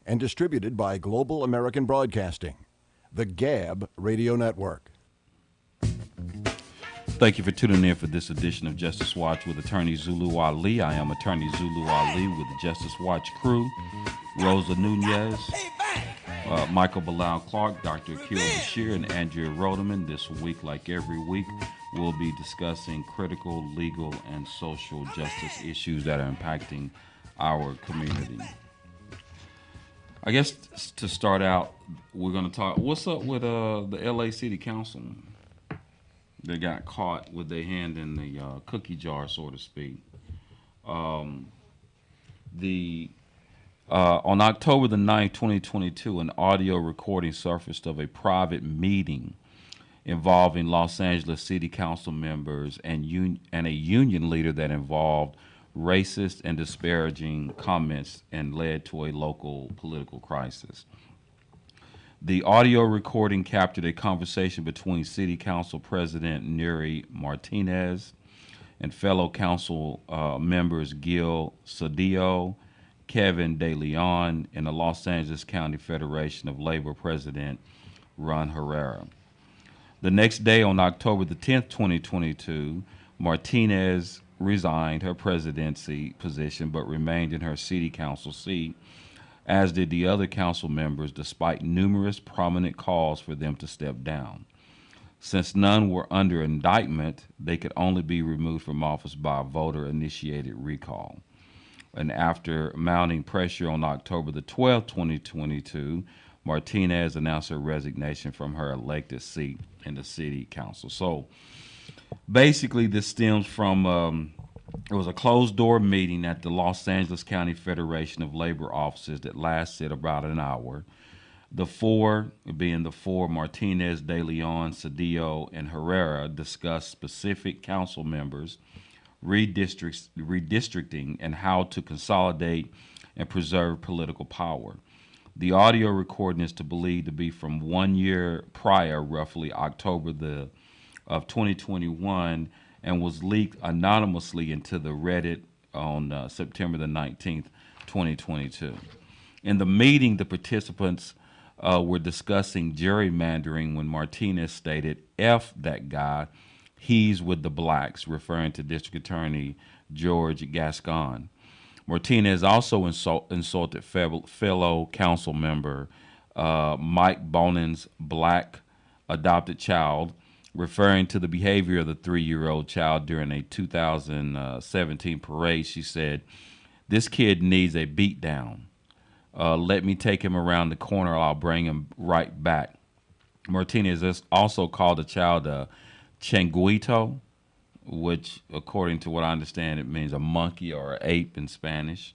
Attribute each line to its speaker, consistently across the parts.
Speaker 1: and distributed by Global American Broadcasting, the GAB Radio Network.
Speaker 2: Thank you for tuning in for this edition of Justice Watch with Attorney Zulu Ali. I am Attorney Zulu Ali with the Justice Watch crew, Rosa Nunez, Michael Bilal Clark, Dr. Akil Bashir, and Andrea Rodeman. This week, like every week, we'll be discussing critical legal and social justice issues that are impacting our community. I guess to start out, we're going to talk. What's up with the LA City Councilman? They got caught with their hand in the cookie jar, so to speak. The On October the 9th, 2022, an audio recording surfaced of a private meeting involving Los Angeles City Council members and a union leader that involved racist and disparaging comments and led to a local political crisis. The audio recording captured a conversation between City Council President Neri Martinez and fellow council members Gil Cedillo, Kevin De Leon, and the Los Angeles County Federation of Labor President Ron Herrera. The next day, on October the 10th, 2022, Martinez resigned her presidency position but remained in her city council seat, as did the other council members, despite numerous prominent calls for them to step down. Since none were under indictment, they could only be removed from office by a voter-initiated recall. And after mounting pressure on October the 12th, 2022, Martinez announced her resignation from her elected seat in the city council. So basically, this stems from it was a closed-door meeting at the Los Angeles County Federation of Labor Officers that lasted about an hour. The four, Martinez, De Leon, Cedillo, and Herrera, discussed specific council members, redistricting, and how to consolidate and preserve political power. The audio recording is believed to be from 1 year prior, roughly October of 2021, and was leaked anonymously into the Reddit on September the 19th, 2022. In the meeting, the participants were discussing gerrymandering when Martinez stated, "F that guy, he's with the blacks," referring to District Attorney George Gascon. Martinez also insulted fellow council member Mike Bonan's black adopted child, referring to the behavior of the 3-year-old child during a 2017 parade. She said, "This kid needs a beat down. Let me take him around the corner. I'll bring him right back." Martinez also called the child a changuito, which, according to what I understand, it means a monkey or an ape in Spanish.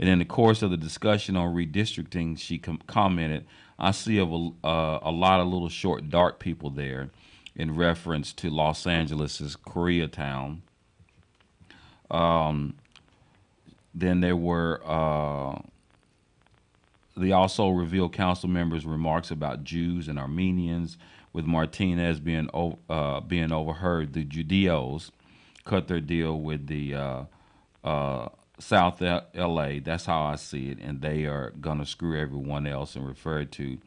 Speaker 2: And in the course of the discussion on redistricting, she commented, "I see a lot of little short, dark people there," in reference to Los Angeles's Koreatown. Then they also revealed council members' remarks about Jews and Armenians, with Martinez being overheard. The Judeos cut their deal with the South LA. That's how I see it, and they are gonna screw everyone else, and referred to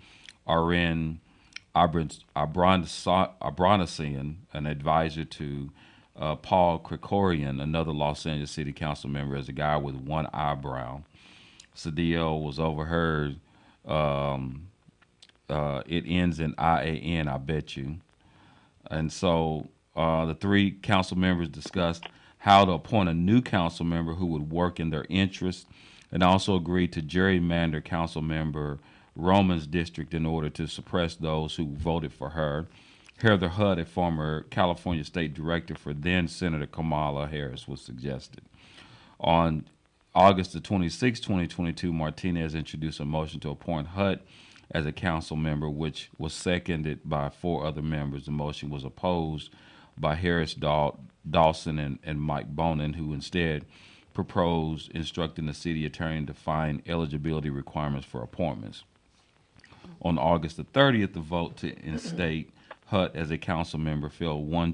Speaker 2: Aren Abranasian, an advisor to Paul Krikorian, another Los Angeles City Council member, as a guy with one eyebrow. Cedillo was overheard. It ends in IAN, I bet you. And so the three council members discussed how to appoint a new council member who would work in their interests, and also agreed to gerrymander council member Roman's district in order to suppress those who voted for her. Heather Hutt, a former California state director for then Senator Kamala Harris, was suggested. On August the 26th, 2022, Martinez introduced a motion to appoint Hutt as a council member, which was seconded by 4 other members. The motion was opposed by Harris Dawson and Mike Bonin, who instead proposed instructing the city attorney to find eligibility requirements for appointments. On August the 30th, the vote to instate Hutt as a council member fell one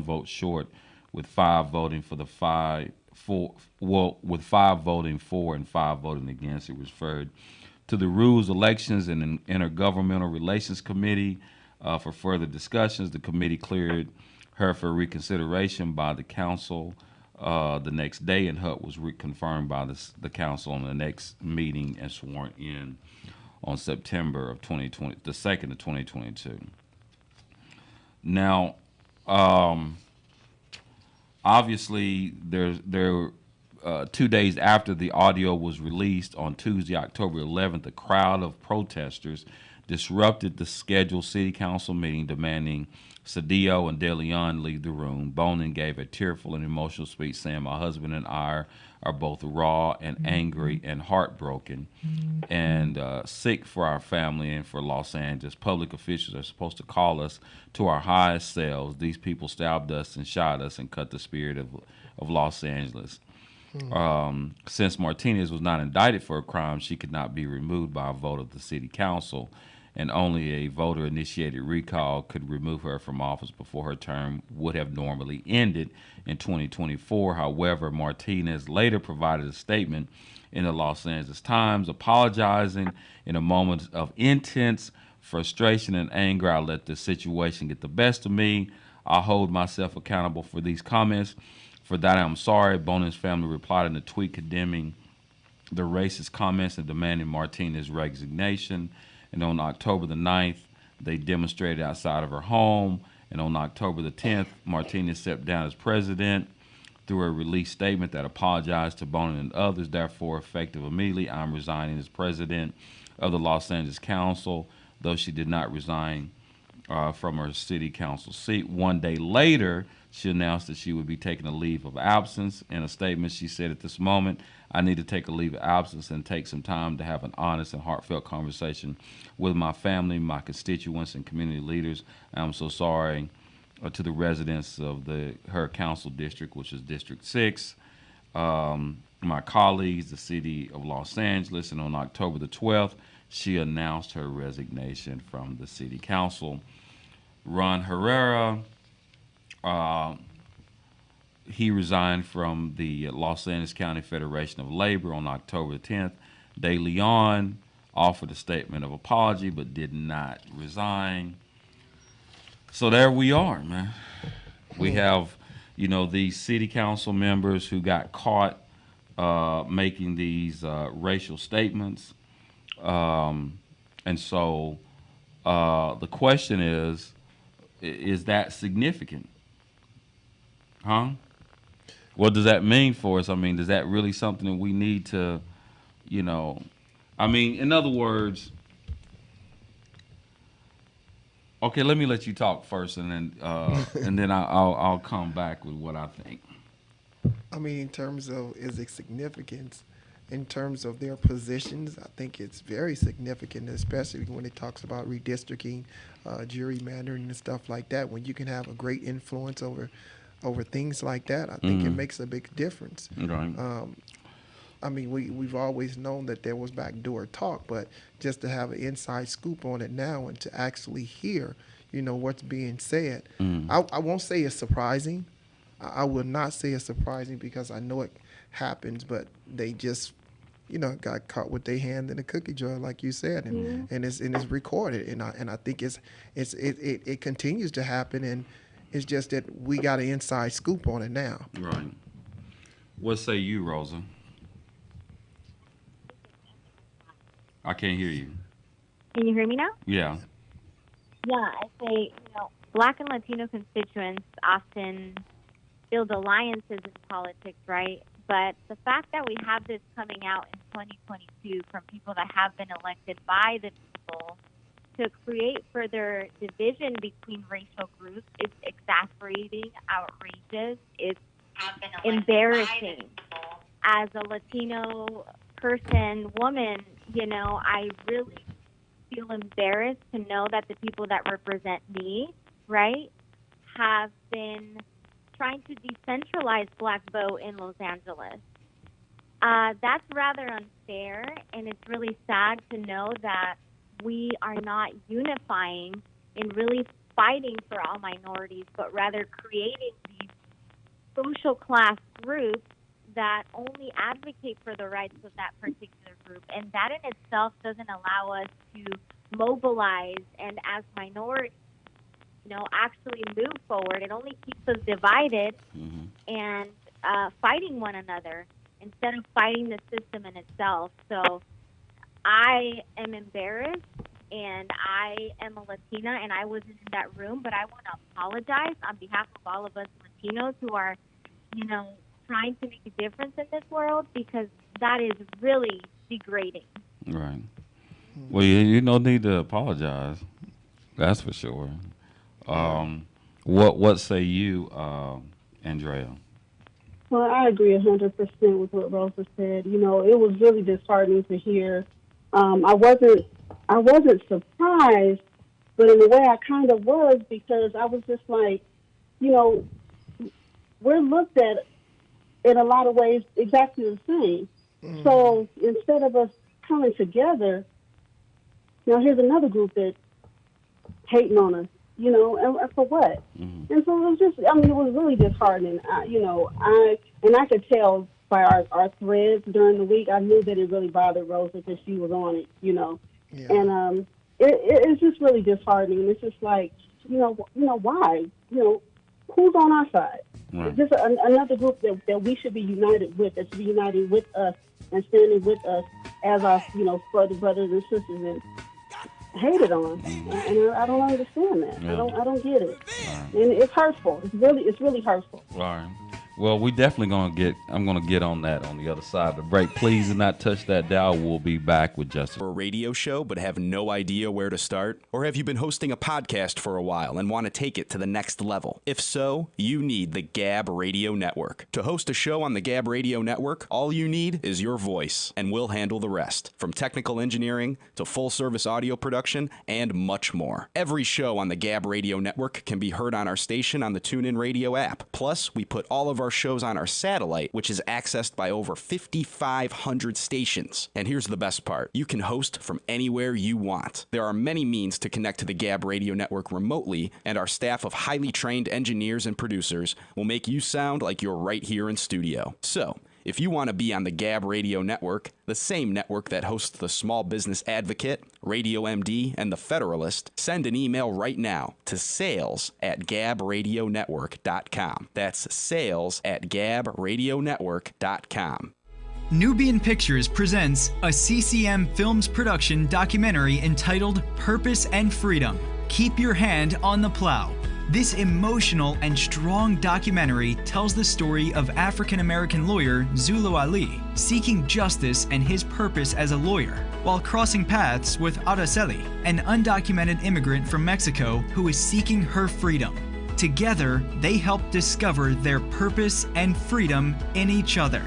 Speaker 2: vote short, with 5 voting for the with 5 voting for and 5 voting against. It was referred to the Rules, Elections, and Intergovernmental Relations Committee for further discussions. The committee cleared her for reconsideration by the council the next day, and Hutt was reconfirmed by the council on the next meeting and sworn in on September of 2020, the 2nd of 2022. Now, obviously, there 2 days after the audio was released on Tuesday, October 11th, a crowd of protesters disrupted the scheduled city council meeting, demanding Cedillo and De Leon leave the room. Bonin gave a tearful and emotional speech saying, "My husband and I are both raw and angry and heartbroken and sick for our family and for Los Angeles. Public officials are supposed to call us to our highest selves. These people stabbed us and shot us and cut the spirit of Los Angeles." Since Martinez was not indicted for a crime, she could not be removed by a vote of the city council, and only a voter-initiated recall could remove her from office before her term would have normally ended in 2024. However, Martinez later provided a statement in the Los Angeles Times apologizing. "In a moment of intense frustration and anger, I let the situation get the best of me. I hold myself accountable for these comments. For that, I'm sorry." Bonin's family replied in a tweet condemning the racist comments and demanding Martinez's resignation. And on October the 9th, they demonstrated outside of her home. And on October the 10th, Martinez stepped down as president through a release statement that apologized to Bonin and others. "Therefore, effective immediately, I'm resigning as president of the Los Angeles Council," though she did not resign from her city council seat. One day later, she announced that she would be taking a leave of absence. In a statement, she said, "At this moment, I need to take a leave of absence and take some time to have an honest and heartfelt conversation with my family, my constituents, and community leaders. I'm so sorry to the residents of her council district, which is District 6, my colleagues, the city of Los Angeles." And on October the 12th, she announced her resignation from the city council. Ron Herrera, he resigned from the Los Angeles County Federation of Labor on October 10th. De Leon offered a statement of apology but did not resign. So there we are, man. We have, these city council members who got caught making these racial statements. And so the question is that significant? Huh? What does that mean for us? I mean, is that really something that we need to, in other words, okay, let me let you talk first, and then I'll come back with what I think.
Speaker 3: I mean, in terms of is it significant, in terms of their positions, I think it's very significant, especially when it talks about redistricting, gerrymandering, and stuff like that. When you can have a great influence over things like that, I think it makes a big difference.
Speaker 2: Right.
Speaker 3: We've always known that there was backdoor talk, but just to have an inside scoop on it now and to actually hear, what's being said, I won't say it's surprising. I will not say it's surprising because I know it happens, but they just, got caught with their hand in a cookie jar, like you said, and it's recorded, and I think it continues to happen, and it's just that we got an inside scoop on it now.
Speaker 2: Right. What say you, Rosa? I can't hear you.
Speaker 4: Can you hear me now?
Speaker 2: Yeah.
Speaker 4: Yeah, I say, Black and Latino constituents often build alliances in politics, right? But the fact that we have this coming out in 2022 from people that have been elected by the people to create further division between racial groups is exasperating, outrageous, it's embarrassing. As a Latino person, woman, I really feel embarrassed to know that the people that represent me, right, have been trying to decentralize Black vote in Los Angeles. That's rather unfair, and it's really sad to know that we are not unifying in really fighting for all minorities, but rather creating these social class groups that only advocate for the rights of that particular group. And that in itself doesn't allow us to mobilize and as minorities, actually move forward. It only keeps us divided and fighting one another instead of fighting the system in itself. So I am embarrassed, and I am a Latina, and I wasn't in that room, but I want to apologize on behalf of all of us Latinos who are, trying to make a difference in this world, because that is really degrading.
Speaker 2: Right. Well, you don't need to apologize. That's for sure. What say you, Andrea?
Speaker 5: Well, I agree 100% with what Rosa said. It was really disheartening to hear. I wasn't surprised, but in a way I kind of was, because I was just like, we're looked at in a lot of ways exactly the same. So instead of us coming together, here's another group that's hating on us, and for what? And so it was just, it was really disheartening. I could tell by our threads during the week, I knew that it really bothered Rosa because she was on it, Yeah. And it's just really disheartening. And it's just like, why? Who's on our side?
Speaker 2: Right.
Speaker 5: It's just another group that we should be united with, that should be united with us and standing with us as our, brothers and sisters, and hated on. And I don't understand that.
Speaker 2: Yeah.
Speaker 5: I don't get it.
Speaker 2: Right.
Speaker 5: And it's hurtful. It's really hurtful.
Speaker 2: Right. Well, we definitely I'm gonna get on that on the other side of the break. Please do not touch that dial. We'll be back with Justice.
Speaker 6: For a radio show but have no idea where to start? Or have you been hosting a podcast for a while and want to take it to the next level? If so, you need the Gab Radio Network. To host a show on the Gab Radio Network, all you need is your voice, and we'll handle the rest. From technical engineering to full-service audio production and much more. Every show on the Gab Radio Network can be heard on our station on the TuneIn Radio app. Plus, we put all of our shows on our satellite, which is accessed by over 5,500 stations. And here's the best part. You can host from anywhere you want. There are many means to connect to the Gab Radio Network remotely, and our staff of highly trained engineers and producers will make you sound like you're right here in studio. So, if you want to be on the Gab Radio Network, the same network that hosts the Small Business Advocate, Radio MD, and The Federalist, send an email right now to sales@gabradionetwork.com. That's sales@gabradionetwork.com.
Speaker 7: Nubian Pictures presents a CCM Films production documentary entitled Purpose and Freedom. Keep your hand on the plow. This emotional and strong documentary tells the story of African-American lawyer Zulu Ali seeking justice and his purpose as a lawyer, while crossing paths with Araceli, an undocumented immigrant from Mexico who is seeking her freedom. Together, they help discover their purpose and freedom in each other.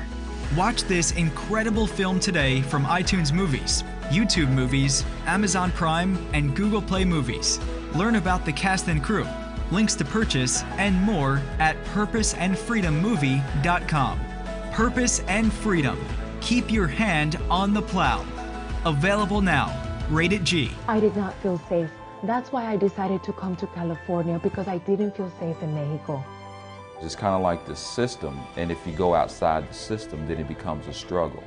Speaker 7: Watch this incredible film today from iTunes Movies, YouTube Movies, Amazon Prime, and Google Play Movies. Learn about the cast and crew, links to purchase, and more at purposeandfreedommovie.com. Purpose and Freedom. Keep your hand on the plow. Available now. Rated G.
Speaker 8: I did not feel safe. That's why I decided to come to California, because I didn't feel safe in Mexico.
Speaker 9: It's kind of like the system, and if you go outside the system, then it becomes a struggle.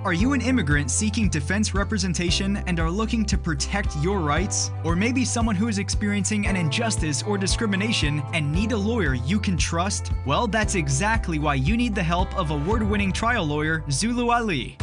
Speaker 7: Are you an immigrant seeking defense representation and are looking to protect your rights? Or maybe someone who is experiencing an injustice or discrimination and need a lawyer you can trust? Well, that's exactly why you need the help of award-winning trial lawyer Zulu Ali.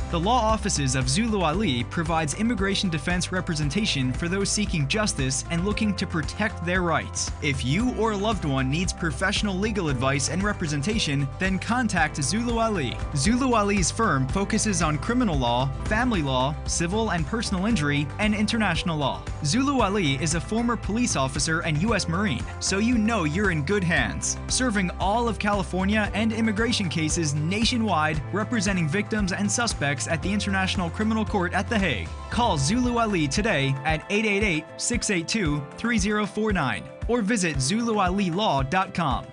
Speaker 7: The law offices of Zulu Ali provides immigration defense representation for those seeking justice and looking to protect their rights. If you or a loved one needs professional legal advice and representation, then contact Zulu Ali. Zulu Ali's firm focuses on criminal law, family law, civil and personal injury, and international law. Zulu Ali is a former police officer and U.S. Marine, so you know you're in good hands. Serving all of California and immigration cases nationwide, representing victims and suspects at the International Criminal Court at The Hague. Call Zulu Ali today at 888-682-3049 or visit ZuluAliLaw.com.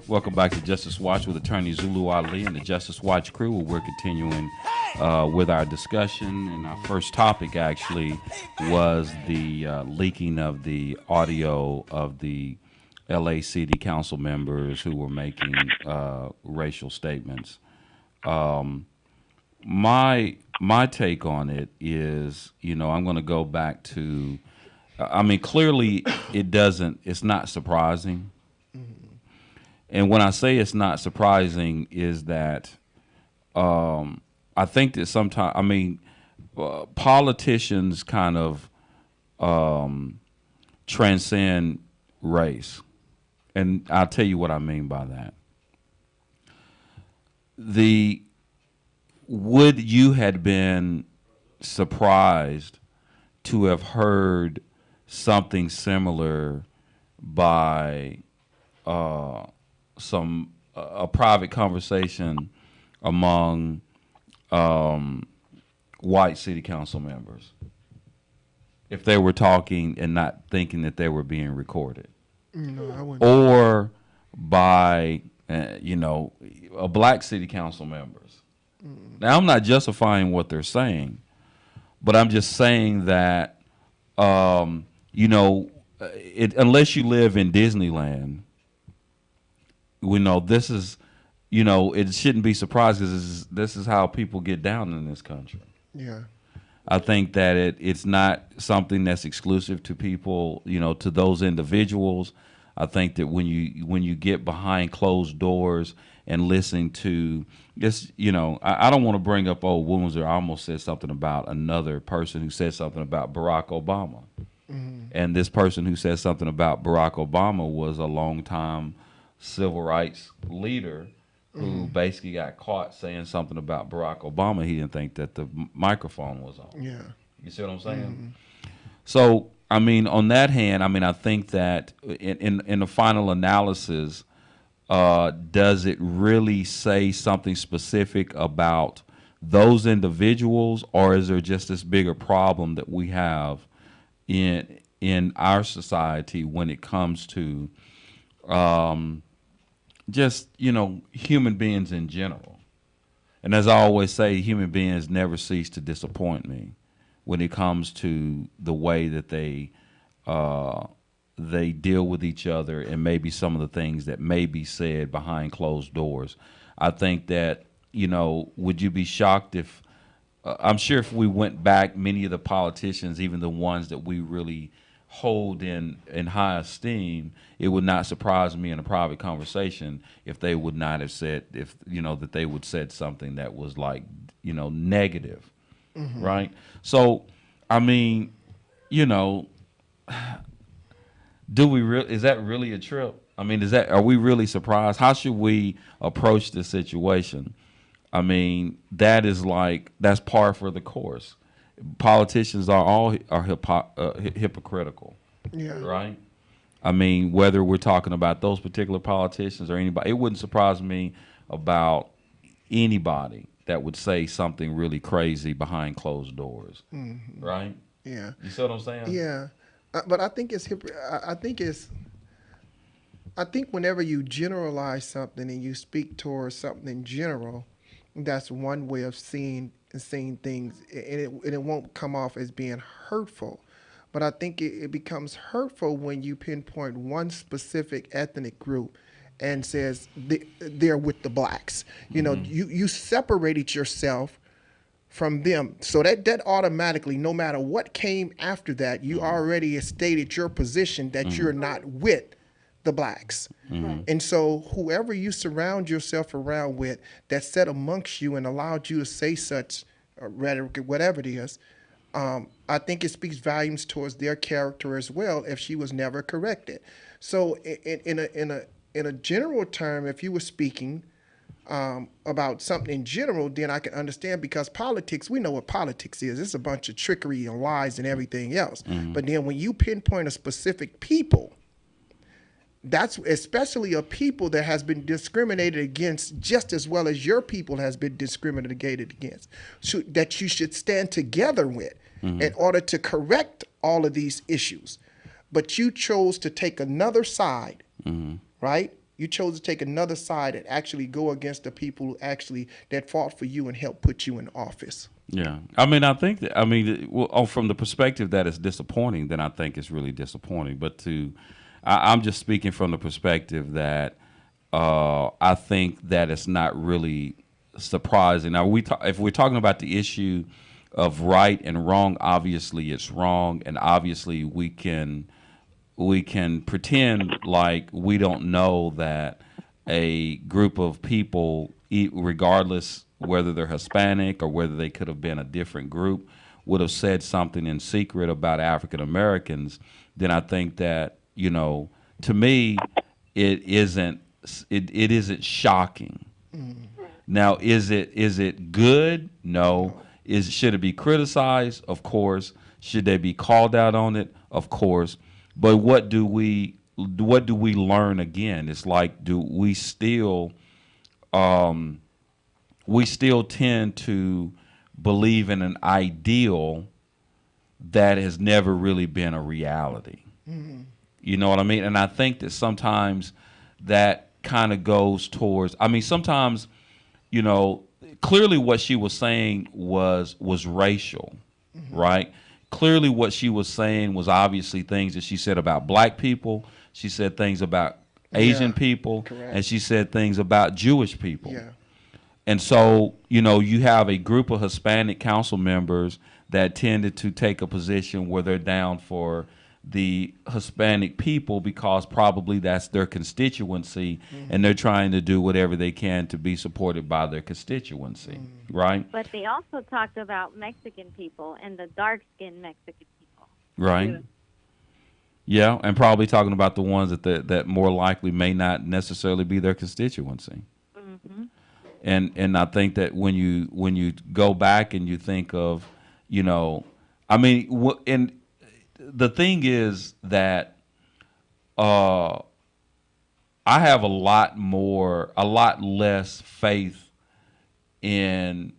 Speaker 2: Welcome back to Justice Watch with attorney Zulu Ali and the Justice Watch crew, where we're continuing with our discussion. And our first topic actually was the leaking of the audio of the LA City Council members who were making racial statements. My take on it is, I'm going to go back to, clearly it's not surprising. And when I say it's not surprising is that I think that sometimes, politicians kind of transcend race. And I'll tell you what I mean by that. Would you had been surprised to have heard something similar by a private conversation among white city council members if they were talking and not thinking that they were being recorded?
Speaker 3: No, I wouldn't.
Speaker 2: Or by a black city council members. Now, I'm not justifying what they're saying, but I'm just saying that unless you live in Disneyland, we know this is, it shouldn't be surprising because this is how people get down in this country.
Speaker 3: Yeah.
Speaker 2: I think that it's not something that's exclusive to people, to those individuals. I think that when you get behind closed doors and listen to this, I don't want to bring up old wounds. Or I almost said something about another person who said something about Barack Obama. Mm-hmm. And this person who said something about Barack Obama was a longtime civil rights leader who basically got caught saying something about Barack Obama. He didn't think that the microphone was on.
Speaker 3: Yeah.
Speaker 2: You see what I'm saying? So, on that hand, I think that in the final analysis, does it really say something specific about those individuals, or is there just this bigger problem that we have in our society when it comes to just human beings in general? And as I always say, human beings never cease to disappoint me when it comes to the way that they deal with each other and maybe some of the things that may be said behind closed doors. I think that, would you be shocked if, I'm sure if we went back, many of the politicians, even the ones that we really hold in high esteem, it would not surprise me in a private conversation if they would not have said, that they would said something that was like, negative, right? So, is that really a trip? Are we really surprised? How should we approach this situation? That's par for the course. Politicians are hypocritical.
Speaker 3: Yeah.
Speaker 2: Right? Whether we're talking about those particular politicians or anybody, it wouldn't surprise me about anybody that would say something really crazy behind closed doors. Mm-hmm. Right?
Speaker 3: Yeah.
Speaker 2: You see what I'm saying?
Speaker 3: Yeah. But I think I think whenever you generalize something and you speak towards something in general, that's one way of seeing things, and it won't come off as being hurtful. But I think it becomes hurtful when you pinpoint one specific ethnic group and says they're with the blacks. You separated yourself from them. So that automatically, no matter what came after that, you already stated your position that you're not with the blacks. And so whoever you surround yourself around with that sat amongst you and allowed you to say such rhetoric, whatever it is, I think it speaks volumes towards their character as well if she was never corrected. So in a general term, if you were speaking about something in general, then I can understand, because politics, we know what politics is. It's a bunch of trickery and lies and everything else. But then when you pinpoint a specific people, that's especially a people that has been discriminated against just as well as your people has been discriminated against, that you should stand together with in order to correct all of these issues. But you chose to take another side, right? You chose to take another side and actually go against the people who actually that fought for you and helped put you in office.
Speaker 2: Yeah, I mean, I think that, I mean, well, from the perspective that it's disappointing, then I think it's really disappointing. But I'm just speaking from the perspective that I think that it's not really surprising. Now, if we're talking about the issue of right and wrong, obviously it's wrong, and obviously we can pretend like we don't know that a group of people, regardless whether they're Hispanic or whether they could have been a different group, would have said something in secret about African Americans. Then I think that, to me, it isn't shocking. Now, is it good? No. Should it be criticized? Of course. Should they be called out on it? Of course. But what do we learn again? It's like, do we still tend to believe in an ideal that has never really been a reality. Mm-hmm. You know what I mean? And I think that sometimes that kind of goes towards, I mean, sometimes, clearly what she was saying was racial, mm-hmm. right? Clearly what she was saying was obviously things that she said about black people. She said things about Asian people, correct. And she said things about Jewish people. Yeah. And so, you have a group of Hispanic council members that tended to take a position where they're down for the Hispanic people because probably that's their constituency, mm-hmm. and they're trying to do whatever they can to be supported by their constituency, mm-hmm. right?
Speaker 4: But they also talked about Mexican people and the dark-skinned Mexican people.
Speaker 2: Right. Too. Yeah, and probably talking about the ones that more likely may not necessarily be their constituency. Mm-hmm. And I think that when you go back and you think of, I mean, and the thing is that I have a lot less faith in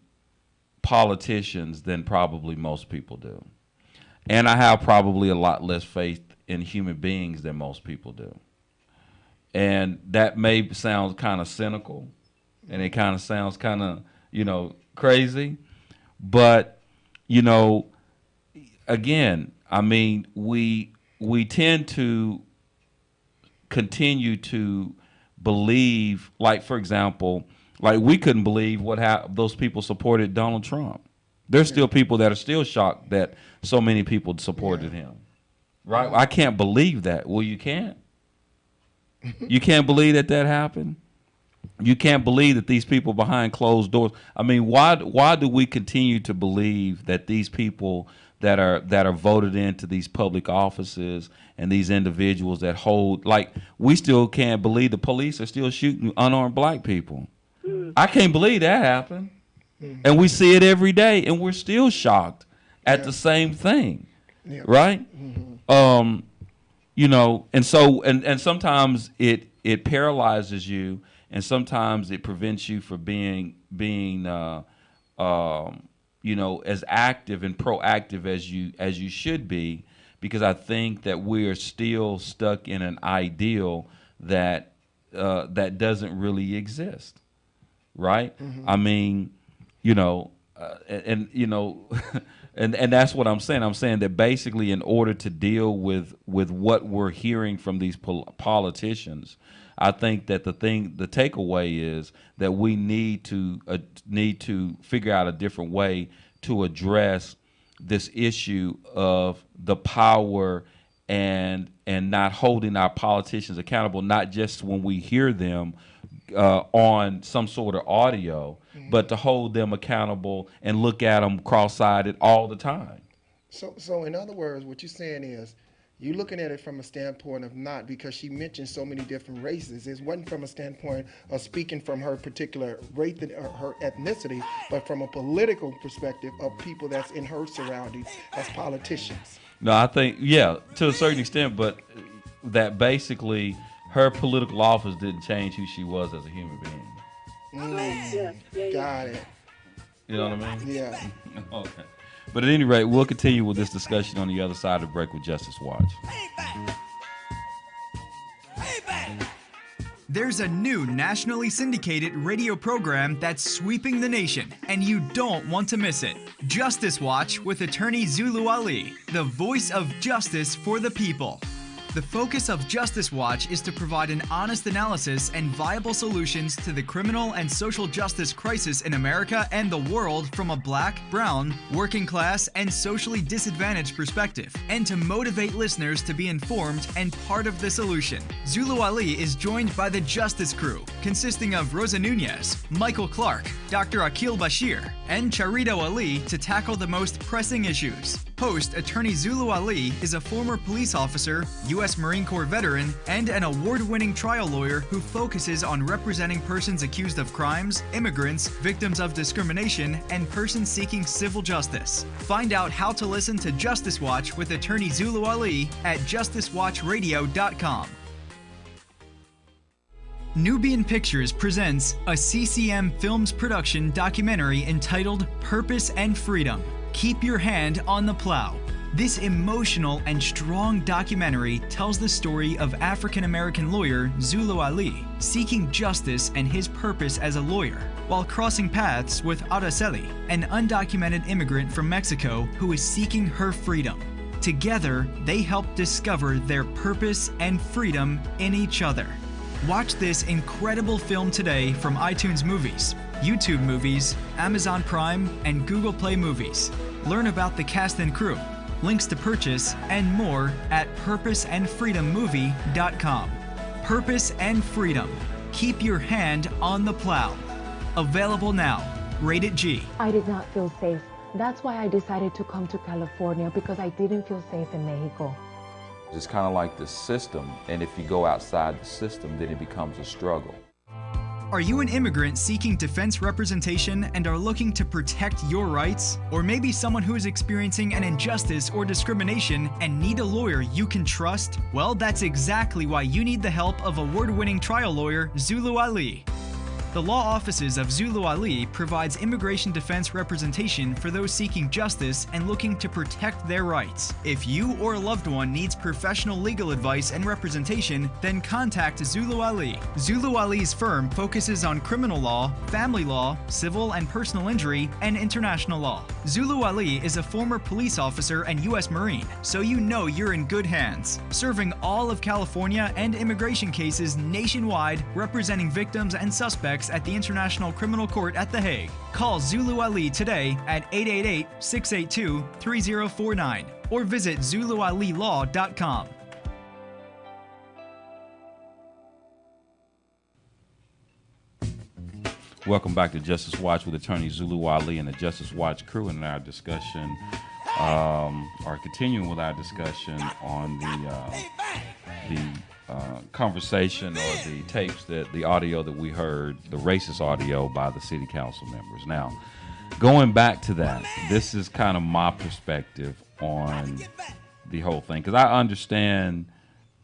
Speaker 2: politicians than probably most people do. And I have probably a lot less faith in human beings than most people do. And that may sound kind of cynical, and it kind of sounds kind of, crazy. But, again, I mean, we tend to continue to believe, like, for example, like we couldn't believe those people supported Donald Trump. There's still people that are still shocked that so many people supported him. Right? I can't believe that. Well, you can't. You can't believe that happened. You can't believe that these people behind closed doors. I mean, why do we continue to believe that these people that are voted into these public offices and these individuals that hold, like, we still can't believe the police are still shooting unarmed black people. I can't believe that happened. And we see it every day, and we're still shocked at the same thing, right? Mm-hmm. And so and sometimes it paralyzes you, and sometimes it prevents you from being as active and proactive as you should be, because I think that we are still stuck in an ideal that doesn't really exist, right? Mm-hmm. I mean, and that's what I'm saying. I'm saying that basically, in order to deal with what we're hearing from these politicians, I think that the takeaway is that we need to figure out a different way to address this issue of the power and not holding our politicians accountable, not just when we hear them on some sort of audio, but to hold them accountable and look at them cross-eyed all the time.
Speaker 3: So in other words, what you're saying is, you're looking at it from a standpoint of not, because she mentioned so many different races. It wasn't from a standpoint of speaking from her particular race or her ethnicity, but from a political perspective of people that's in her surroundings as politicians.
Speaker 2: No, I think, to a certain extent, but that basically her political office didn't change who she was as a human being.
Speaker 3: Got it.
Speaker 2: You know what I mean?
Speaker 3: Yeah.
Speaker 2: Okay. But at any rate, we'll continue with this discussion on the other side of the break with Justice Watch.
Speaker 7: There's a new nationally syndicated radio program that's sweeping the nation, and you don't want to miss it. Justice Watch with attorney Zulu Ali, the voice of justice for the people. The focus of Justice Watch is to provide an honest analysis and viable solutions to the criminal and social justice crisis in America and the world from a black, brown, working class, and socially disadvantaged perspective, and to motivate listeners to be informed and part of the solution. Zulu Ali is joined by the Justice Crew, consisting of Rosa Nunez, Michael Clark, Dr. Akil Bashir, and Charito Ali to tackle the most pressing issues. Host attorney Zulu Ali is a former police officer, U.S. Marine Corps veteran, and an award-winning trial lawyer who focuses on representing persons accused of crimes, immigrants, victims of discrimination, and persons seeking civil justice. Find out how to listen to Justice Watch with attorney Zulu Ali at justicewatchradio.com. Nubian Pictures presents a CCM Films production documentary entitled Purpose and Freedom. Keep your hand on the plow. This emotional and strong documentary tells the story of African-American lawyer Zulu Ali seeking justice and his purpose as a lawyer, while crossing paths with Araceli, an undocumented immigrant from Mexico who is seeking her freedom. Together, they help discover their purpose and freedom in each other. Watch this incredible film today from iTunes Movies, YouTube Movies, Amazon Prime, and Google Play Movies. Learn about the cast and crew, links to purchase, and more at purposeandfreedommovie.com. Purpose and Freedom. Keep your hand on the plow. Available now. Rated G.
Speaker 8: I did not feel safe. That's why I decided to come to California, because I didn't feel safe in Mexico.
Speaker 9: It's kind of like the system, and if you go outside the system, then it becomes a struggle.
Speaker 7: Are you an immigrant seeking defense representation and are looking to protect your rights? Or maybe someone who is experiencing an injustice or discrimination and need a lawyer you can trust? Well, that's exactly why you need the help of award-winning trial lawyer Zulu Ali. The law offices of Zulu Ali provides immigration defense representation for those seeking justice and looking to protect their rights. If you or a loved one needs professional legal advice and representation, then contact Zulu Ali. Zulu Ali's firm focuses on criminal law, family law, civil and personal injury, and international law. Zulu Ali is a former police officer and U.S. Marine, so you know you're in good hands, serving all of California and immigration cases nationwide, representing victims and suspects at the International Criminal Court at The Hague. Call Zulu Ali today at 888-682-3049 or visit ZuluAliLaw.com.
Speaker 2: Welcome back to Justice Watch with attorney Zulu Ali and the Justice Watch crew, and our discussion, or continuing with our discussion on the conversation or the tapes, the audio that we heard, the racist audio by the city council members. Now, going back to that, this is kind of my perspective on the whole thing, because I understand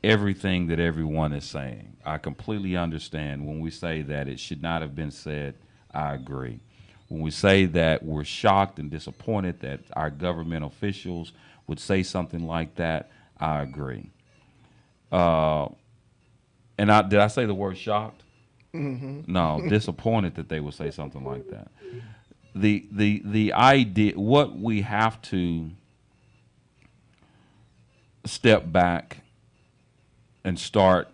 Speaker 2: everything that everyone is saying. I completely understand when we say that it should not have been said. I agree. When we say that we're shocked and disappointed that our government officials would say something like that, I agree. And did I say the word shocked? Mm-hmm. No, disappointed that they would say something like that. The idea, what we have to step back and start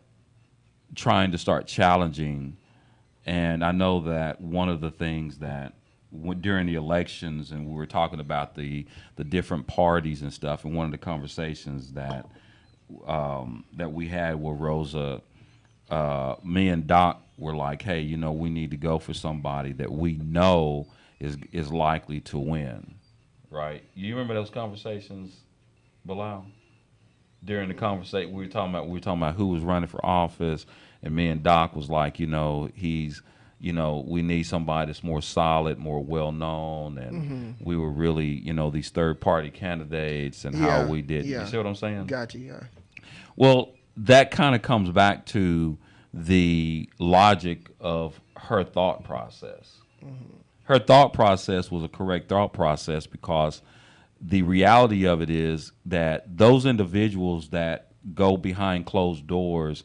Speaker 2: challenging. And I know that one of the things that during the elections, and we were talking about the different parties and stuff, and one of the conversations that we had with Rosa, me and Doc were like, hey, we need to go for somebody that we know is likely to win, right? You remember those conversations, Bilal? During the conversation, we were talking about who was running for office, and me and Doc was like, we need somebody that's more solid, more well-known, and we were really, these third-party candidates and how we did. You see what I'm saying?
Speaker 3: Gotcha, yeah.
Speaker 2: Well, that kind of comes back to the logic of her thought process. Mm-hmm. Her thought process was a correct thought process, because the reality of it is that those individuals that go behind closed doors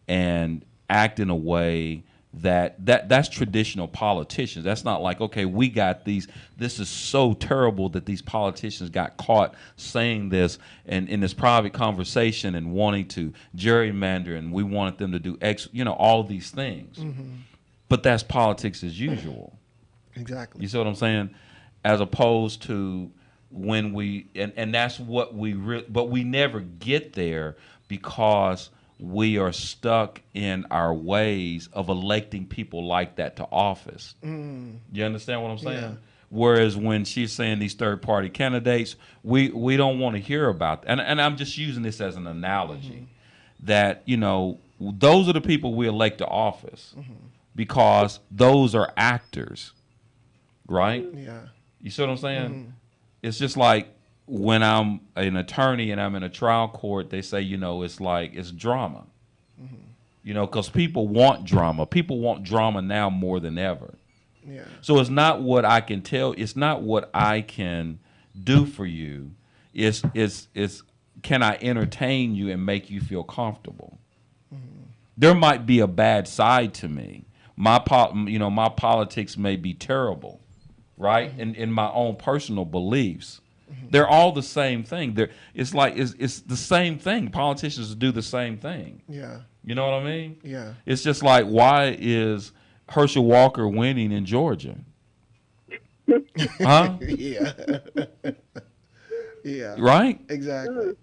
Speaker 2: and act in a way that's traditional politicians. That's not like, okay, we got these. This is so terrible that these politicians got caught saying this and in this private conversation and wanting to gerrymander, and we wanted them to do X, all of these things. But that's politics as usual.
Speaker 3: Exactly.
Speaker 2: You see what I'm saying? As opposed to when and that's what but we never get there because we are stuck in our ways of electing people like that to office. You understand what I'm saying?
Speaker 3: Yeah.
Speaker 2: Whereas when she's saying these third-party candidates, we don't want to hear about that. And I'm just using this as an analogy that, those are the people we elect to office because those are actors, right?
Speaker 3: Yeah.
Speaker 2: You see what I'm saying? It's just like when I'm an attorney and I'm in a trial court, they say, it's drama. Because people want drama. People want drama now more than ever.
Speaker 3: Yeah.
Speaker 2: So it's not what I can tell. It's not what I can do for you. It's can I entertain you and make you feel comfortable? There might be a bad side to me. My politics may be terrible, right? In my own personal beliefs. They're all the same thing. It's the same thing. Politicians do the same thing.
Speaker 3: Yeah.
Speaker 2: You know what I mean?
Speaker 3: Yeah.
Speaker 2: It's just like, why is Herschel Walker winning in Georgia? Huh?
Speaker 3: Yeah. Yeah.
Speaker 2: Right?
Speaker 3: Exactly.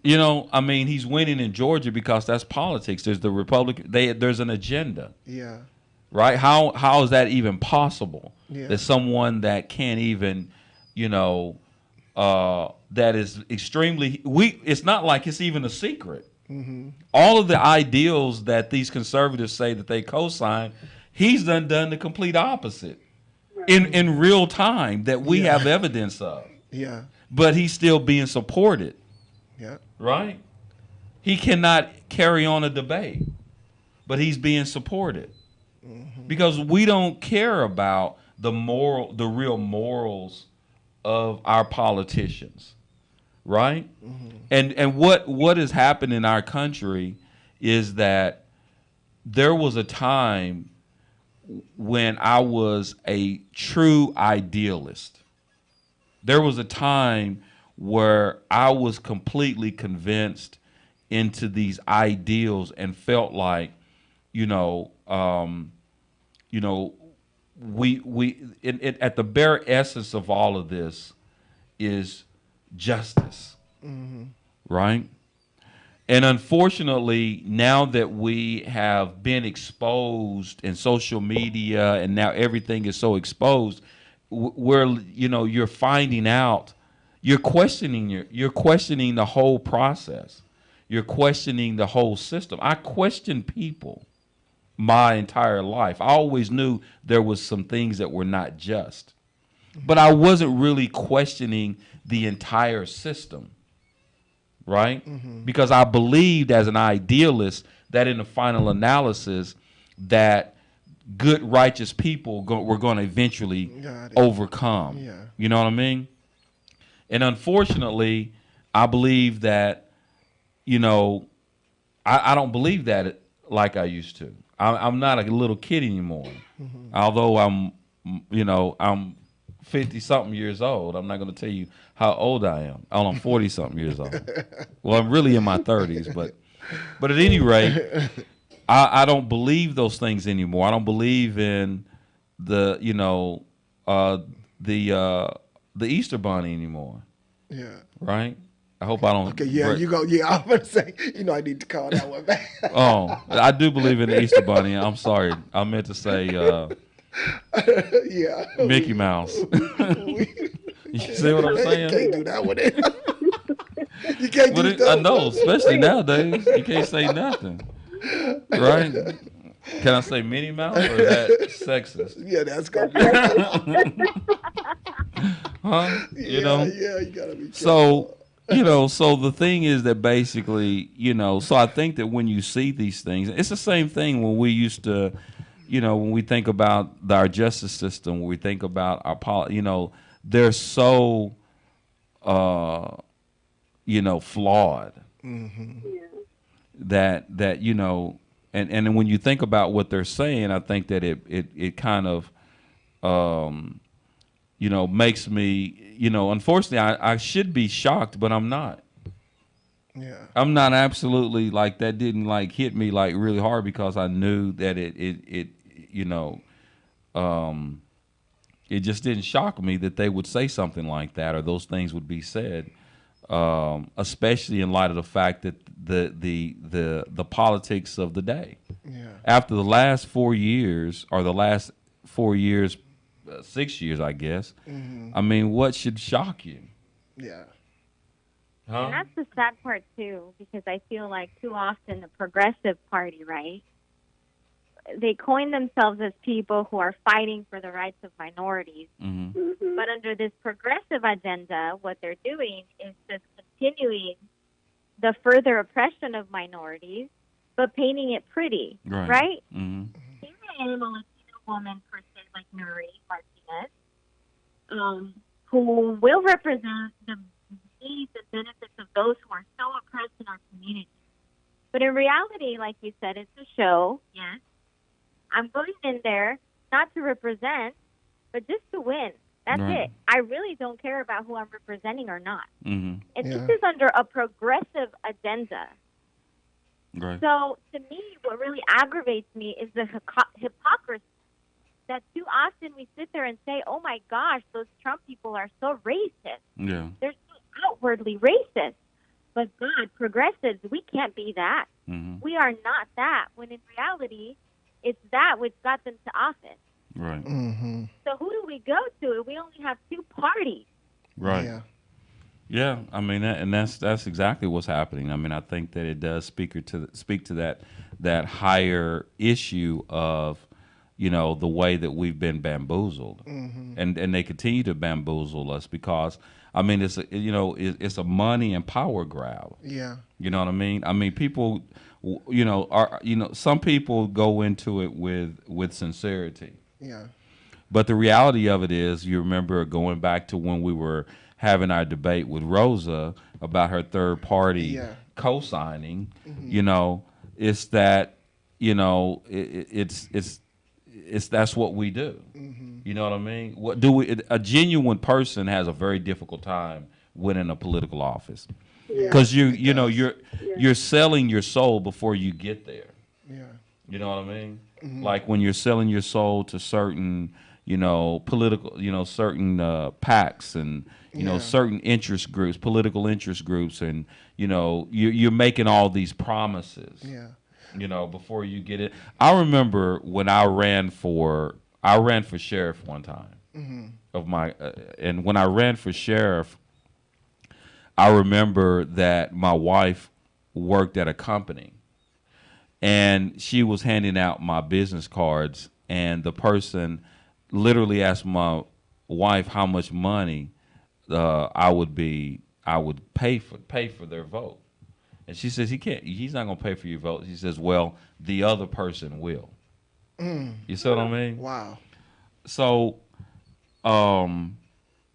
Speaker 2: He's winning in Georgia because that's politics. There's the Republican. There's an agenda.
Speaker 3: Yeah.
Speaker 2: Right? How is that even possible?
Speaker 3: Yeah.
Speaker 2: That someone that can't even, that is extremely it's not like it's even a secret. All of the ideals that these conservatives say that they co-sign, he's done the complete opposite in real time that we have evidence of.
Speaker 3: Yeah.
Speaker 2: But he's still being supported.
Speaker 3: Yeah.
Speaker 2: Right? He cannot carry on a debate, but he's being supported. Because we don't care about the real morals of our politicians. Right? And what has happened in our country is that there was a time when I was a true idealist. There was a time where I was completely convinced into these ideals and felt like, at the bare essence of all of this is justice, right? And unfortunately, now that we have been exposed in social media and now everything is so exposed, you're finding out, you're questioning the whole process. You're questioning the whole system. I questioned people my entire life. I always knew there was some things that were not just, but I wasn't really questioning the entire system, right? Because I believed as an idealist that in the final analysis that good, righteous people were going to eventually overcome.
Speaker 3: Yeah.
Speaker 2: You know what I mean? And unfortunately, I believe that, I don't believe that like I used to. I'm not a little kid anymore. Although I'm 50-something years old. I'm not going to tell you how old I am. I'm 40-something years old. Well, I'm really in my 30s, but at any rate, I don't believe those things anymore. I don't believe in the Easter Bunny anymore.
Speaker 3: Yeah.
Speaker 2: Right? I hope I don't.
Speaker 3: Okay, yeah, you go. Yeah, I'm gonna say, I need to call that one back.
Speaker 2: Oh, I do believe in the Easter Bunny. I'm sorry, I meant to say,
Speaker 3: yeah,
Speaker 2: Mickey Mouse. You see what I'm saying?
Speaker 3: You can't do that one. You can't do that.
Speaker 2: I know, especially nowadays, you can't say nothing, right? Can I say Minnie Mouse or is that sexist?
Speaker 3: Yeah, that's gonna be.
Speaker 2: Huh?
Speaker 3: Yeah, you gotta be careful.
Speaker 2: So. So the thing is that basically, so I think that when you see these things, it's the same thing when we used to, when we think about our justice system, when we think about our they're so, flawed that and when you think about what they're saying, I think that it kind of, makes me, unfortunately, I should be shocked, but I'm not.
Speaker 3: Yeah.
Speaker 2: I'm not absolutely like that. Didn't like hit me like really hard because I knew that it just didn't shock me that they would say something like that or those things would be said, especially in light of the fact that the politics of the day.
Speaker 3: Yeah.
Speaker 2: After the last 4 years, or the last 4 years, 6 years, I guess.
Speaker 3: Mm-hmm.
Speaker 2: I mean, what should shock you?
Speaker 3: Yeah.
Speaker 2: Huh?
Speaker 4: And that's the sad part, too, because I feel like too often the progressive party, right, they coin themselves as people who are fighting for the rights of minorities.
Speaker 2: Mm-hmm.
Speaker 4: But under this progressive agenda, what they're doing is just continuing the further oppression of minorities, but painting it pretty, right?
Speaker 2: Mm-hmm.
Speaker 4: Here I am, a Latino woman, per se, like Nuri Martinez, who will represent the needs and benefits of those who are so oppressed in our community. But in reality, like you said, it's a show, yes. I'm going in there not to represent, but just to win. That's it. I really don't care about who I'm representing or not.
Speaker 2: Mm-hmm.
Speaker 4: And this is under a progressive agenda.
Speaker 2: Right.
Speaker 4: So to me, what really aggravates me is the hypocrisy that too often we sit there and say, oh, my gosh, those Trump people are so racist.
Speaker 2: Yeah.
Speaker 4: They're so outwardly racist. But, God, progressives, we can't be that.
Speaker 2: Mm-hmm.
Speaker 4: We are not that, when in reality, it's that which got them to office.
Speaker 2: Right.
Speaker 3: Mm-hmm.
Speaker 4: So who do we go to if we only have two parties?
Speaker 2: Right.
Speaker 3: Yeah.
Speaker 2: Yeah, I mean, that's exactly what's happening. I mean, I think that it does speak to that higher issue of, the way that we've been bamboozled, and they continue to bamboozle us because, I mean, it's a money and power grab.
Speaker 3: Yeah.
Speaker 2: You know what I mean? I mean, people, some people go into it with sincerity.
Speaker 3: Yeah.
Speaker 2: But the reality of it is, you remember going back to when we were having our debate with Rosa about her third party co-signing, it's that, it's that's what we do. Mm-hmm. You know what I mean? What do we? A genuine person has a very difficult time winning a political office because you're selling your soul before you get there.
Speaker 3: Yeah.
Speaker 2: You know what I mean?
Speaker 3: Mm-hmm.
Speaker 2: Like when you're selling your soul to certain, political, certain PACs and, certain interest groups, political interest groups. And, you're making all these promises, before you get it. I remember when I ran for sheriff one time and when I ran for sheriff, I remember that my wife worked at a company. And she was handing out my business cards, and the person literally asked my wife how much money I would pay for their vote. And she says he's not gonna pay for your vote. She says, well, the other person will. You see what I mean?
Speaker 3: Wow.
Speaker 2: So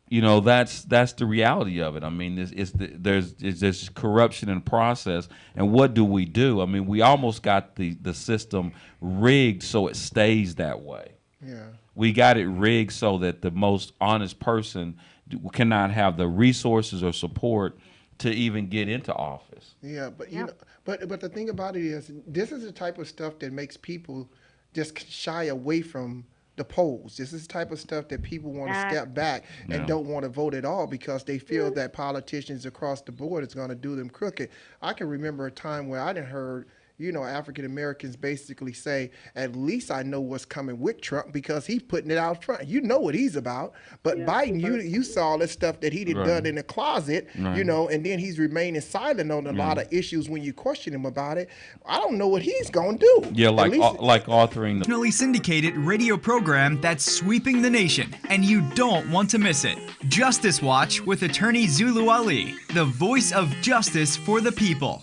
Speaker 2: that's the reality of it. I mean, there's this corruption in process, and what do we do? I mean, we almost got the system rigged so it stays that way.
Speaker 3: Yeah.
Speaker 2: We got it rigged so that the most honest person cannot have the resources or support to even get into office.
Speaker 3: Yeah, but but the thing about it is, this is the type of stuff that makes people just shy away from the polls. This is the type of stuff that people want to step back and don't want to vote at all because they feel that politicians across the board is going to do them crooked. I can remember a time where I done heard, African Americans basically say, at least I know what's coming with Trump because he's putting it out front. You know what he's about. But Biden, you saw all this stuff that he done in the closet, and then he's remaining silent on a lot of issues when you question him about it. I don't know what he's going to do.
Speaker 2: Yeah, like authoring the
Speaker 7: nationally syndicated radio program that's sweeping the nation, and you don't want to miss it. Justice Watch with attorney Zulu Ali, the voice of justice for the people.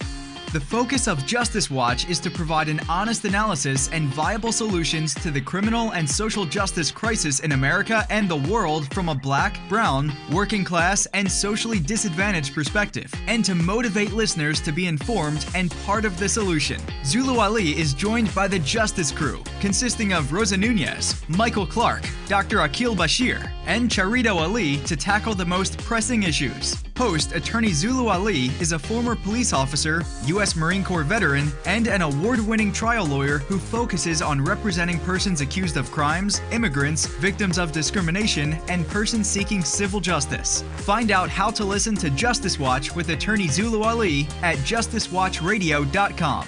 Speaker 7: The focus of Justice Watch is to provide an honest analysis and viable solutions to the criminal and social justice crisis in America and the world from a black, brown, working class, and socially disadvantaged perspective, and to motivate listeners to be informed and part of the solution. Zulu Ali is joined by the Justice Crew, consisting of Rosa Nunez, Michael Clark, Dr. Akil Bashir, and Charito Ali to tackle the most pressing issues. Host Attorney Zulu Ali is a former police officer, U.S. Marine Corps veteran, and an award-winning trial lawyer who focuses on representing persons accused of crimes, immigrants, victims of discrimination, and persons seeking civil justice. Find out how to listen to Justice Watch with Attorney Zulu Ali at justicewatchradio.com.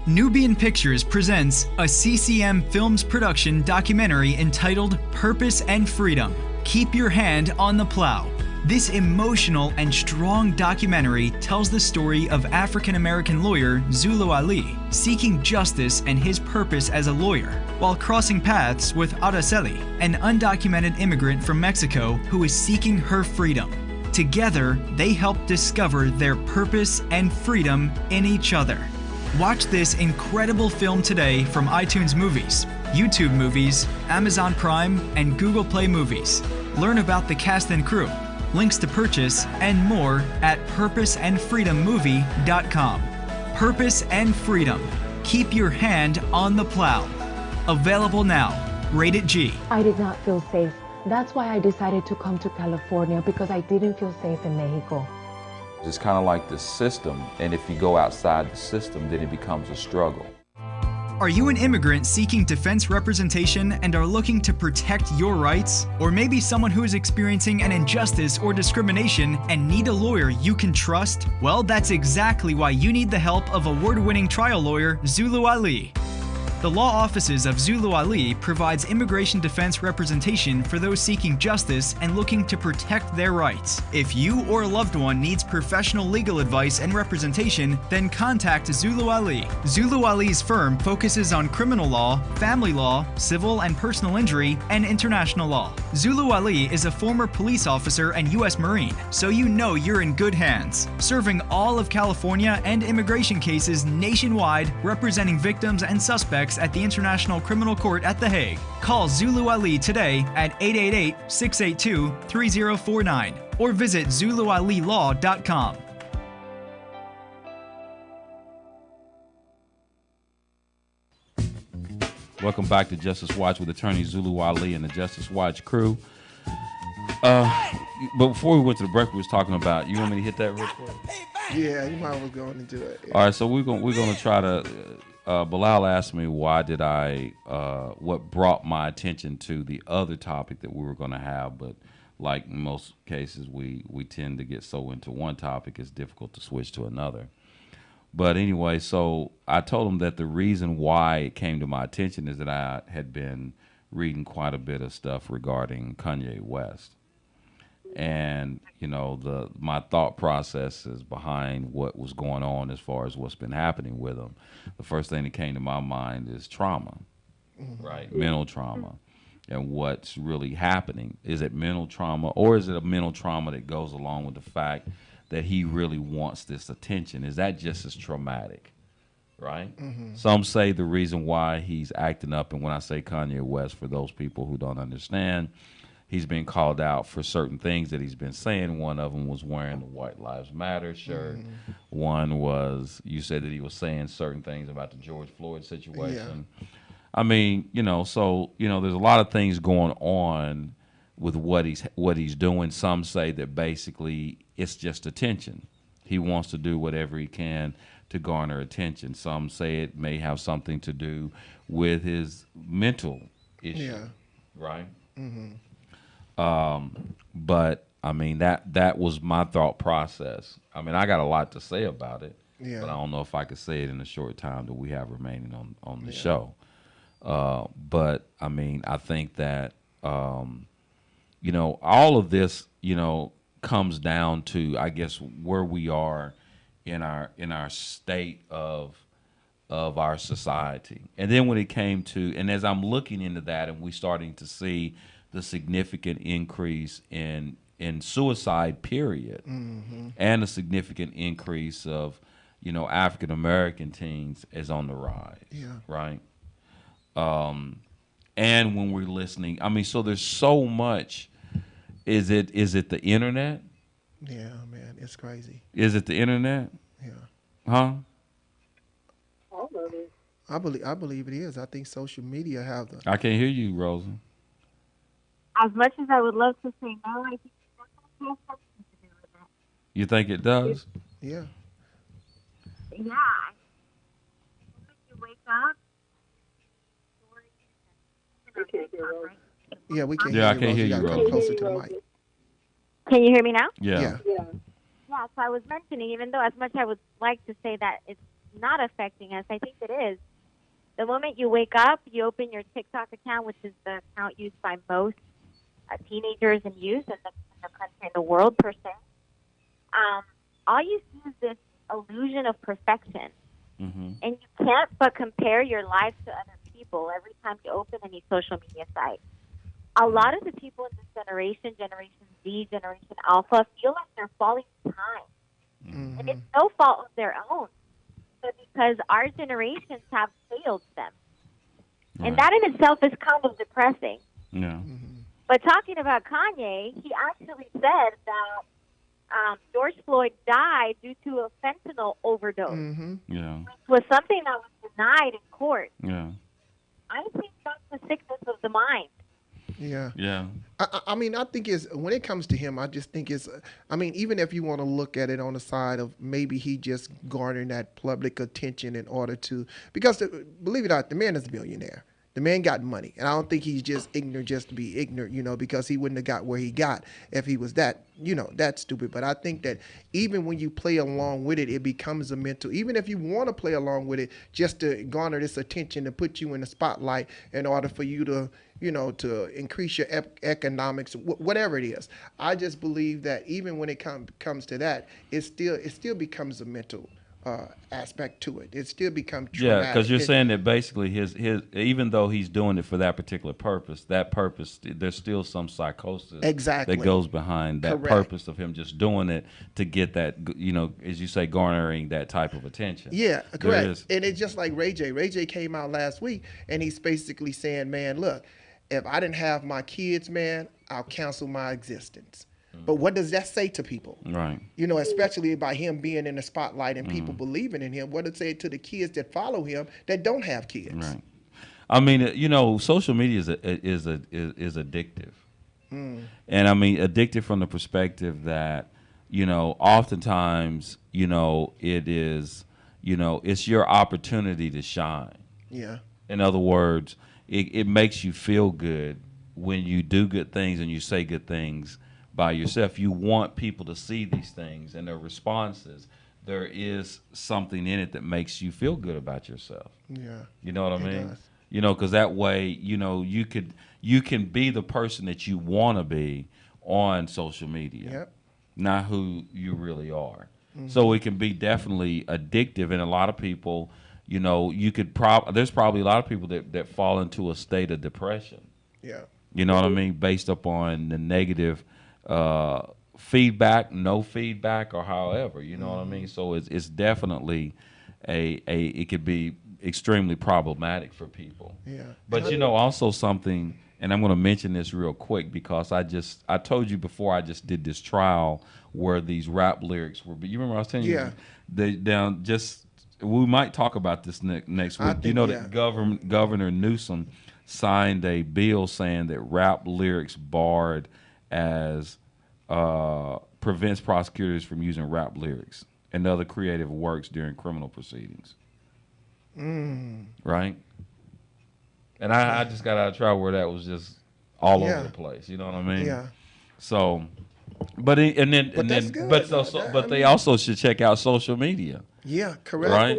Speaker 7: Nubian Pictures presents a CCM Films production documentary entitled Purpose and Freedom. Keep your hand on the plow. This emotional and strong documentary tells the story of African-American lawyer Zulu Ali seeking justice and his purpose as a lawyer, while crossing paths with Araceli, an undocumented immigrant from Mexico who is seeking her freedom. Together, they help discover their purpose and freedom in each other. Watch this incredible film today from iTunes Movies, YouTube Movies, Amazon Prime, and Google Play Movies. Learn about the cast and crew, links to purchase, and more at purposeandfreedommovie.com. Purpose and Freedom. Keep your hand on the plow. Available now. Rated G.
Speaker 8: I did not feel safe. That's why I decided to come to California, because I didn't feel safe in Mexico.
Speaker 9: It's kind of like the system, and if you go outside the system, then it becomes a struggle.
Speaker 7: Are you an immigrant seeking defense representation and are looking to protect your rights? Or maybe someone who is experiencing an injustice or discrimination and need a lawyer you can trust? Well, that's exactly why you need the help of award-winning trial lawyer Zulu Ali. The law offices of Zulu Ali provides immigration defense representation for those seeking justice and looking to protect their rights. If you or a loved one needs professional legal advice and representation, then contact Zulu Ali. Zulu Ali's firm focuses on criminal law, family law, civil and personal injury, and international law. Zulu Ali is a former police officer and U.S. Marine, so you know you're in good hands, serving all of California and immigration cases nationwide, representing victims and suspects at the International Criminal Court at The Hague. Call Zulu Ali today at 888-682-3049 or visit ZuluAliLaw.com.
Speaker 2: Welcome back to Justice Watch with Attorney Zulu Ali and the Justice Watch crew. But before we went to the break, we was talking about. You want me to hit that real quick?
Speaker 3: Yeah, you might as well go into it. Yeah.
Speaker 2: All right, so we're gonna try to. Bilal asked me why did I what brought my attention to the other topic that we were going to have, but like in most cases we tend to get so into one topic it's difficult to switch to another. But anyway, so I told him that the reason why it came to my attention is that I had been reading quite a bit of stuff regarding Kanye West. And, you know, my thought processes behind what was going on as far as what's been happening with him. The first thing that came to my mind is trauma, right? Mental trauma. And what's really happening. Is it mental trauma, or is it a mental trauma that goes along with the fact that he really wants this attention? Is that just as traumatic, right? Some say the reason why he's acting up, and when I say Kanye West, for those people who don't understand, he's been called out for certain things that he's been saying. One of them was wearing the White Lives Matter shirt. One was, you said that he was saying certain things about the George Floyd situation. Yeah. I mean, you know, so, you know, there's a lot of things going on with what he's doing. Some say that basically it's just attention. He wants to do whatever he can to garner attention. Some say it may have something to do with his mental issue, right? But I mean, that was my thought process. I mean, I got a lot to say about it, but I don't know if I could say it in the short time that we have remaining on the show. But I mean, I think that, you know, all of this, you know, comes down to, I guess, where we are in our state of our society. And then when it came to, and as I'm looking into that and we starting to see the significant increase in in suicide, period, and a significant increase of, African American teens is on the rise.
Speaker 3: Yeah.
Speaker 2: Right. And when we're listening, so there's so much. Is it the internet?
Speaker 3: Yeah, man, it's crazy.
Speaker 2: Is it the internet?
Speaker 3: Yeah.
Speaker 2: Huh?
Speaker 5: All of it.
Speaker 3: I believe it is. I think social media have the.
Speaker 2: I can't hear you, Rosa.
Speaker 4: As much as I would love to say no, I think it definitely has something to do with it.
Speaker 2: You think it does?
Speaker 3: Yeah.
Speaker 4: Yeah. When you wake up,
Speaker 5: I can't hear Rose.
Speaker 3: Yeah, we can.
Speaker 2: Yeah, I
Speaker 3: hear
Speaker 2: can't
Speaker 3: you,
Speaker 2: hear
Speaker 3: Rose.
Speaker 2: you,
Speaker 3: gotta
Speaker 2: Rose.
Speaker 3: come closer to the mic.
Speaker 4: Can you hear me now?
Speaker 2: Yeah.
Speaker 3: Yeah.
Speaker 5: Yeah.
Speaker 4: Yeah, so I was mentioning, even though as much I would like to say that it's not affecting us, I think it is. The moment you wake up, you open your TikTok account, which is the account used by most teenagers and youth in the country and the world per se. All you see is this illusion of perfection.
Speaker 2: Mm-hmm.
Speaker 4: And you can't but compare your life to other people every time you open any social media site. A lot of the people in this generation, Generation Z, Generation Alpha, feel like they're falling behind.
Speaker 3: Mm-hmm.
Speaker 4: And it's no fault of their own, but because our generations have failed them.
Speaker 2: Right.
Speaker 4: And that in itself is kind of depressing.
Speaker 2: Yeah.
Speaker 4: But talking about Kanye, he actually said that George Floyd died due to a fentanyl overdose,
Speaker 3: Mm-hmm.
Speaker 2: Yeah.
Speaker 4: which was something that was denied in court.
Speaker 2: Yeah.
Speaker 4: I think that's the sickness of the mind.
Speaker 3: Yeah.
Speaker 2: Yeah.
Speaker 3: I mean, I think it's when it comes to him, I just think it's. I mean, even if you want to look at it on the side of maybe he just garnering that public attention in order to, because believe it or not, the man is a billionaire. The man got money, and I don't think he's just ignorant just to be ignorant, because he wouldn't have got where he got if he was that, that stupid. But I think that even when you play along with it, it becomes a mental, even if you want to play along with it, just to garner this attention to put you in the spotlight in order for you to, to increase your economics, whatever it is. I just believe that even when it comes to that, it still becomes a mental aspect to it. It still becomes traumatic.
Speaker 2: Yeah, because you're saying that basically his even though he's doing it for that particular purpose, there's still some psychosis
Speaker 3: Exactly.
Speaker 2: that goes behind that
Speaker 3: Correct.
Speaker 2: purpose of him just doing it to get that, as you say, garnering that type of attention.
Speaker 3: Yeah,
Speaker 2: There
Speaker 3: correct.
Speaker 2: is-
Speaker 3: And it's just like Ray J. Ray J came out last week, and he's basically saying, man, look, if I didn't have my kids, man, I'll cancel my existence. But what does that say to people?
Speaker 2: Right.
Speaker 3: Especially by him being in the spotlight and people believing in him. What does it say to the kids that follow him that don't have kids?
Speaker 2: Right. I mean, social media is addictive, and I mean addictive from the perspective that oftentimes it is it's your opportunity to shine.
Speaker 3: Yeah.
Speaker 2: In other words, it makes you feel good when you do good things and you say good things by yourself. You want people to see these things and their responses. There is something in it that makes you feel good about yourself.
Speaker 3: Yeah.
Speaker 2: You know what I
Speaker 3: It
Speaker 2: mean?
Speaker 3: does.
Speaker 2: Because that way, you can be the person that you want to be on social media,
Speaker 3: Yep.
Speaker 2: not who you really are. So it can be definitely addictive, and a lot of people, there's probably a lot of people that fall into a state of depression.
Speaker 3: Yeah.
Speaker 2: You know what I mean? Based upon the negative feedback, no feedback, or however. You know what I mean? So it's definitely it could be extremely problematic for people.
Speaker 3: Yeah.
Speaker 2: But also something, and I'm going to mention this real quick because I told you before I just did this trial where these rap lyrics were. But you remember I was telling
Speaker 3: Yeah.
Speaker 2: you we might talk about this next
Speaker 3: I
Speaker 2: week.
Speaker 3: think,
Speaker 2: That Governor Newsom signed a bill saying that rap lyrics barred as prevents prosecutors from using rap lyrics and other creative works during criminal proceedings. Right? And I just got out of trial where that was just all
Speaker 3: Yeah.
Speaker 2: over the place. You know what I mean?
Speaker 3: Yeah.
Speaker 2: So, but
Speaker 3: that's good.
Speaker 2: they also should check out social media,
Speaker 3: Yeah. Correct.
Speaker 2: right?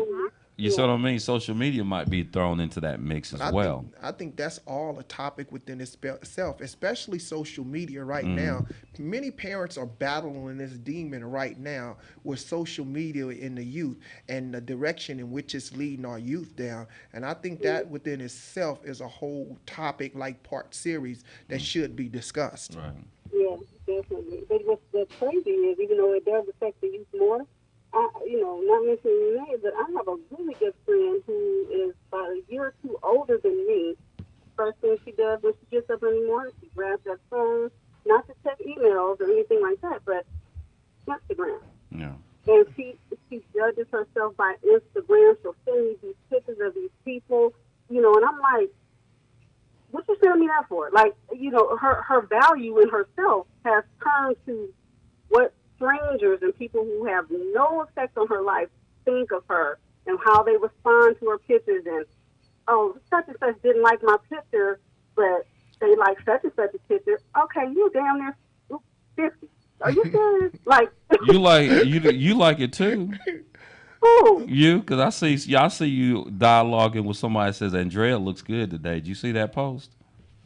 Speaker 2: You see what I mean? Social media might be thrown into that mix as well.
Speaker 3: I think that's all a topic within itself, especially social media right
Speaker 2: Mm-hmm.
Speaker 3: now. Many parents are battling this demon right now with social media in the youth and the direction in which it's leading our youth down. And I think that within itself is a whole topic, like part series, that should be discussed.
Speaker 2: Right.
Speaker 5: Yeah, definitely. But what's crazy is, even though it does affect the youth more, not mentioning names, but I have a really good friend who is about a year or two older than me. First thing she does when she gets up in the morning, she grabs that phone, not to check emails or anything like that, but Instagram.
Speaker 2: Yeah.
Speaker 5: And she judges herself by Instagram. She'll send me these pictures of these people, and I'm like, what you sending me that for? Like, her value in herself has turned to what strangers and people who have no effect on her life think of her and how they respond to her pictures. And, oh, such and such didn't like my picture, but they like such and such a picture. Okay, you damn near 50. Are you serious? Like
Speaker 2: you like it too?
Speaker 5: Who?
Speaker 2: You? Because I see you dialoguing with somebody that says Andrea looks good today. Did you see that post?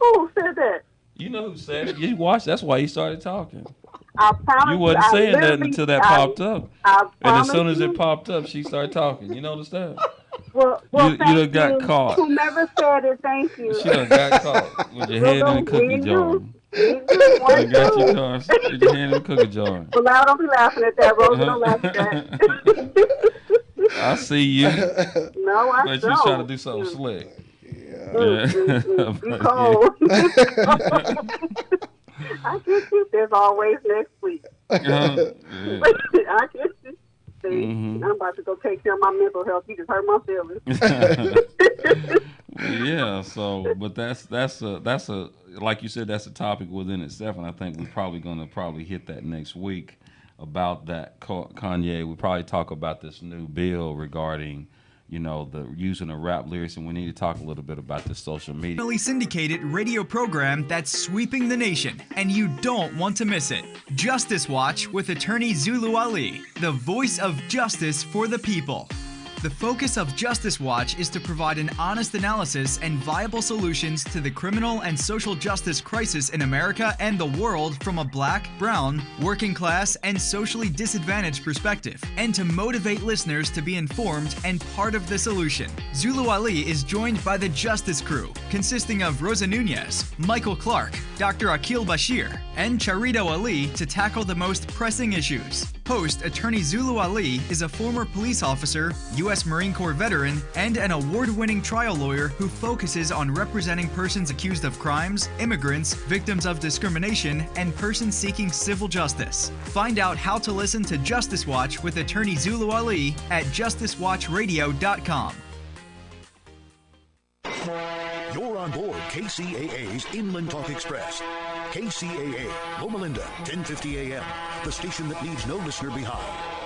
Speaker 5: Who said that?
Speaker 2: You know who said it. You watched. That's why you started talking.
Speaker 5: I promise
Speaker 2: you wasn't saying nothing until that popped up. And as soon as it popped up, she started talking. You noticed that?
Speaker 5: Well,
Speaker 2: you done got caught.
Speaker 5: Whomever said it, thank you.
Speaker 2: She done got caught with your hand in the cookie jar.
Speaker 5: You
Speaker 2: got your car with your hand in the cookie jar.
Speaker 5: Well, I don't be laughing at that, Rosa. Don't laugh at that.
Speaker 2: I see you.
Speaker 5: No, I
Speaker 2: but
Speaker 5: don't.
Speaker 2: You trying to do something slick.
Speaker 5: You cold. I get you. There's always next week. I get you. See, I'm about to go take care of my mental health. You just hurt my feelings.
Speaker 2: Yeah. So, but that's a like you said, that's a topic within itself, and I think we're probably going to hit that next week about that. Kanye, we probably talk about this new bill regarding, the using of rap lyrics, and we need to talk a little bit about this social media.
Speaker 7: Syndicated radio program that's sweeping the nation, and you don't want to miss it. Justice Watch with attorney Zulu Ali, the voice of justice for the people. The focus of Justice Watch is to provide an honest analysis and viable solutions to the criminal and social justice crisis in America and the world from a black, brown, working class, and socially disadvantaged perspective, and to motivate listeners to be informed and part of the solution. Zulu Ali is joined by the Justice Crew, consisting of Rosa Nunez, Michael Clark, Dr. Akil Bashir, and Charito Ali to tackle the most pressing issues. Host attorney Zulu Ali is a former police officer, U.S. Marine Corps veteran, and an award-winning trial lawyer who focuses on representing persons accused of crimes, immigrants, victims of discrimination, and persons seeking civil justice. Find out how to listen to Justice Watch with attorney Zulu Ali at justicewatchradio.com.
Speaker 10: You're on board KCAA's Inland Talk Express. KCAA, Loma Linda, 1050 AM, the station that leaves no listener behind.